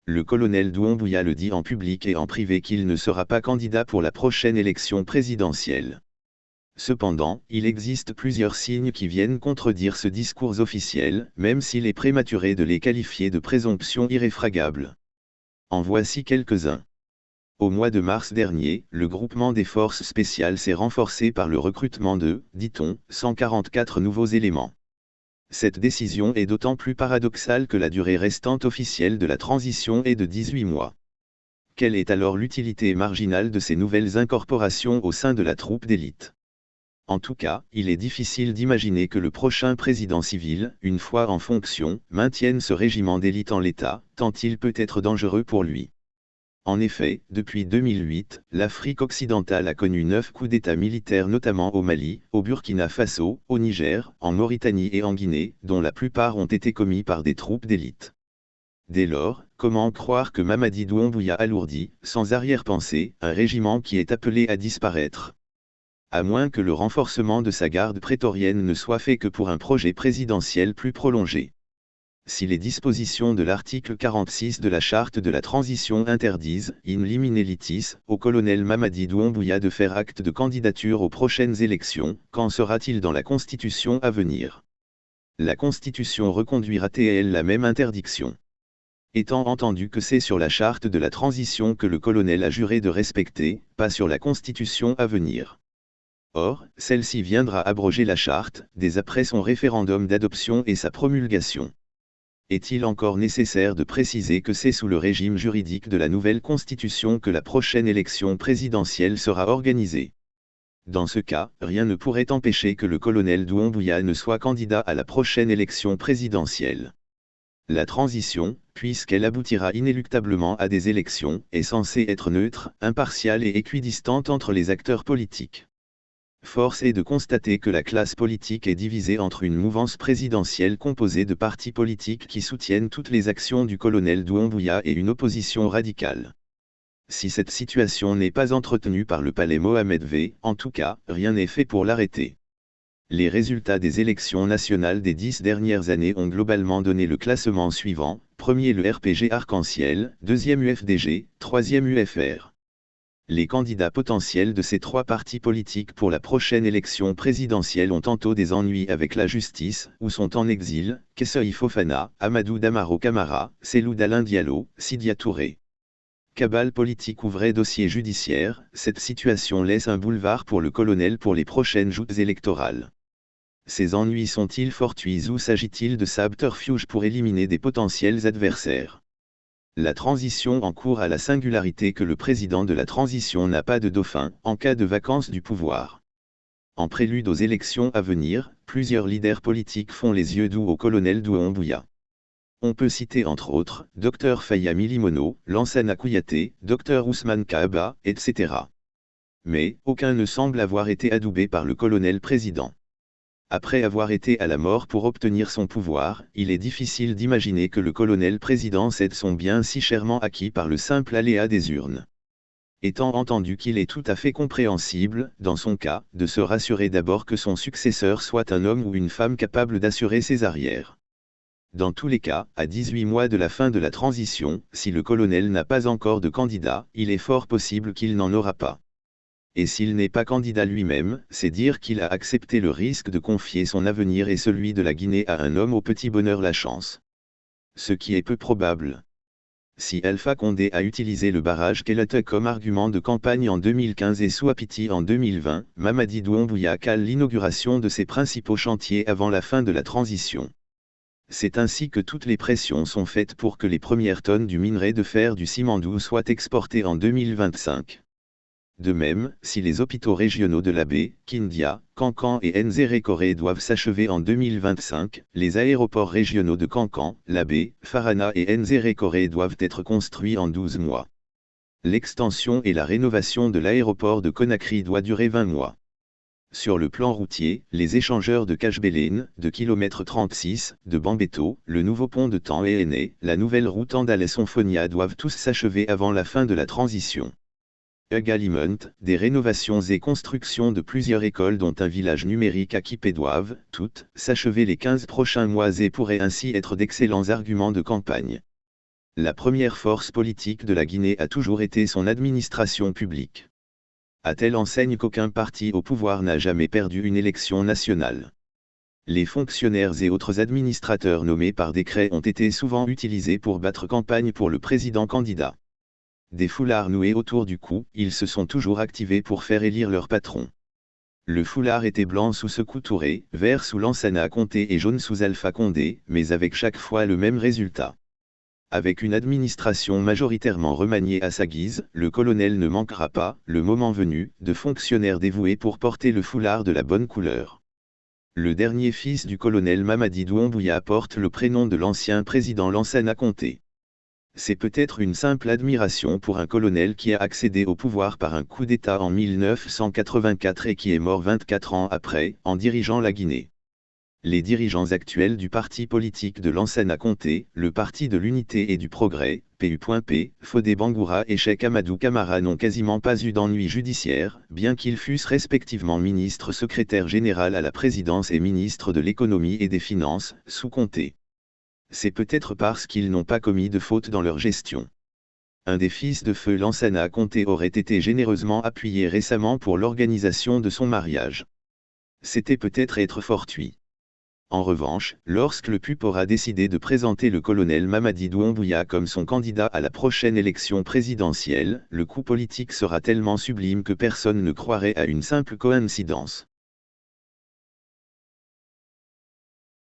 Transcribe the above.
Le colonel Doumbouya le dit en public et en privé qu'il ne sera pas candidat pour la prochaine élection présidentielle. Cependant, il existe plusieurs signes qui viennent contredire ce discours officiel, même s'il est prématuré de les qualifier de présomption irréfragable. En voici quelques-uns. Au mois de mars dernier, le groupement des forces spéciales s'est renforcé par le recrutement de, dit-on, 144 nouveaux éléments. Cette décision est d'autant plus paradoxale que la durée restante officielle de la transition est de 18 mois. Quelle est alors l'utilité marginale de ces nouvelles incorporations au sein de la troupe d'élite? En tout cas, il est difficile d'imaginer que le prochain président civil, une fois en fonction, maintienne ce régiment d'élite en l'état, tant il peut être dangereux pour lui. En effet, depuis 2008, l'Afrique occidentale a connu 9 coups d'État militaires notamment au Mali, au Burkina Faso, au Niger, en Mauritanie et en Guinée, dont la plupart ont été commis par des troupes d'élite. Dès lors, comment croire que Mamadi Doumbouya alourdit, sans arrière-pensée, un régiment qui est appelé à disparaître? À moins que le renforcement de sa garde prétorienne ne soit fait que pour un projet présidentiel plus prolongé. Si les dispositions de l'article 46 de la Charte de la Transition interdisent, in limine litis, au colonel Mamadi Doumbouya de faire acte de candidature aux prochaines élections, qu'en sera-t-il dans la Constitution à venir? La Constitution reconduira-t-elle la même interdiction? Étant entendu que c'est sur la Charte de la Transition que le colonel a juré de respecter, pas sur la Constitution à venir. Or, celle-ci viendra abroger la Charte, dès après son référendum d'adoption et sa promulgation. Est-il encore nécessaire de préciser que c'est sous le régime juridique de la nouvelle Constitution que la prochaine élection présidentielle sera organisée? Dans ce cas, rien ne pourrait empêcher que le colonel Doumbouya ne soit candidat à la prochaine élection présidentielle. La transition, puisqu'elle aboutira inéluctablement à des élections, est censée être neutre, impartiale et équidistante entre les acteurs politiques. Force est de constater que la classe politique est divisée entre une mouvance présidentielle composée de partis politiques qui soutiennent toutes les actions du colonel Doumbouya et une opposition radicale. Si cette situation n'est pas entretenue par le palais Mohamed V, en tout cas, rien n'est fait pour l'arrêter. Les résultats des élections nationales des 10 dernières années ont globalement donné le classement suivant: premier le RPG Arc-en-Ciel, deuxième UFDG, troisième UFR. Les candidats potentiels de ces trois partis politiques pour la prochaine élection présidentielle ont tantôt des ennuis avec la justice, ou sont en exil: Kesseuil Fofana, Amadou Damaro Camara, Cellou Dalein Diallo, Sidia Touré. Cabale politique ou vrai dossier judiciaire, cette situation laisse un boulevard pour le colonel pour les prochaines joutes électorales. Ces ennuis sont-ils fortuits ou s'agit-il de subterfuge pour éliminer des potentiels adversaires? La transition en cours a la singularité que le président de la transition n'a pas de dauphin, en cas de vacance du pouvoir. En prélude aux élections à venir, plusieurs leaders politiques font les yeux doux au colonel Doumbouya. On peut citer entre autres, Dr Faya Milimono, Lansana Kouyaté, Dr Ousmane Kaaba, etc. Mais, aucun ne semble avoir été adoubé par le colonel président. Après avoir été à la mort pour obtenir son pouvoir, il est difficile d'imaginer que le colonel président cède son bien si chèrement acquis par le simple aléa des urnes. Étant entendu qu'il est tout à fait compréhensible, dans son cas, de se rassurer d'abord que son successeur soit un homme ou une femme capable d'assurer ses arrières. Dans tous les cas, à 18 mois de la fin de la transition, si le colonel n'a pas encore de candidat, il est fort possible qu'il n'en aura pas. Et s'il n'est pas candidat lui-même, c'est dire qu'il a accepté le risque de confier son avenir et celui de la Guinée à un homme au petit bonheur la chance. Ce qui est peu probable. Si Alpha Condé a utilisé le barrage Kelata comme argument de campagne en 2015 et Souapiti en 2020, Mamadi Doumbouya cale l'inauguration de ses principaux chantiers avant la fin de la transition. C'est ainsi que toutes les pressions sont faites pour que les premières tonnes du minerai de fer du Simandou soient exportées en 2025. De même, si les hôpitaux régionaux de l'Abbé, Kindia, Kankan et Nzérékoré doivent s'achever en 2025, les aéroports régionaux de Kankan, l'Abbé, Farana et Nzérékoré doivent être construits en 12 mois. L'extension et la rénovation de l'aéroport de Conakry doit durer 20 mois. Sur le plan routier, les échangeurs de Cachebelène, de km 36, de Bambeto, le nouveau pont de Tanhéné, la nouvelle route Andalès-Onfonia doivent tous s'achever avant la fin de la transition. Également, des rénovations et constructions de plusieurs écoles dont un village numérique à Kipé doivent, toutes, s'achever les 15 prochains mois et pourraient ainsi être d'excellents arguments de campagne. La première force politique de la Guinée a toujours été son administration publique. À telle enseigne qu'aucun parti au pouvoir n'a jamais perdu une élection nationale. Les fonctionnaires et autres administrateurs nommés par décret ont été souvent utilisés pour battre campagne pour le président candidat. Des foulards noués autour du cou, ils se sont toujours activés pour faire élire leur patron. Le foulard était blanc sous Sékou Touré, vert sous Lansana Conté et jaune sous Alpha Condé, mais avec chaque fois le même résultat. Avec une administration majoritairement remaniée à sa guise, le colonel ne manquera pas, le moment venu, de fonctionnaires dévoués pour porter le foulard de la bonne couleur. Le dernier fils du colonel Mamadi Doumbouya porte le prénom de l'ancien président Lansana Conté. C'est peut-être une simple admiration pour un colonel qui a accédé au pouvoir par un coup d'État en 1984 et qui est mort 24 ans après, en dirigeant la Guinée. Les dirigeants actuels du parti politique de Lansana Conté, le Parti de l'Unité et du Progrès, PU.P, Fodé Bangoura et Cheikh Amadou Camara n'ont quasiment pas eu d'ennui judiciaire, bien qu'ils fussent respectivement ministre secrétaire général à la présidence et ministre de l'économie et des finances, sous Conté. C'est peut-être parce qu'ils n'ont pas commis de faute dans leur gestion. Un des fils de feu Lansana Conté aurait été généreusement appuyé récemment pour l'organisation de son mariage. C'était peut-être être fortuit. En revanche, lorsque le PUP aura décidé de présenter le colonel Mamadi Doumbouya comme son candidat à la prochaine élection présidentielle, le coup politique sera tellement sublime que personne ne croirait à une simple coïncidence.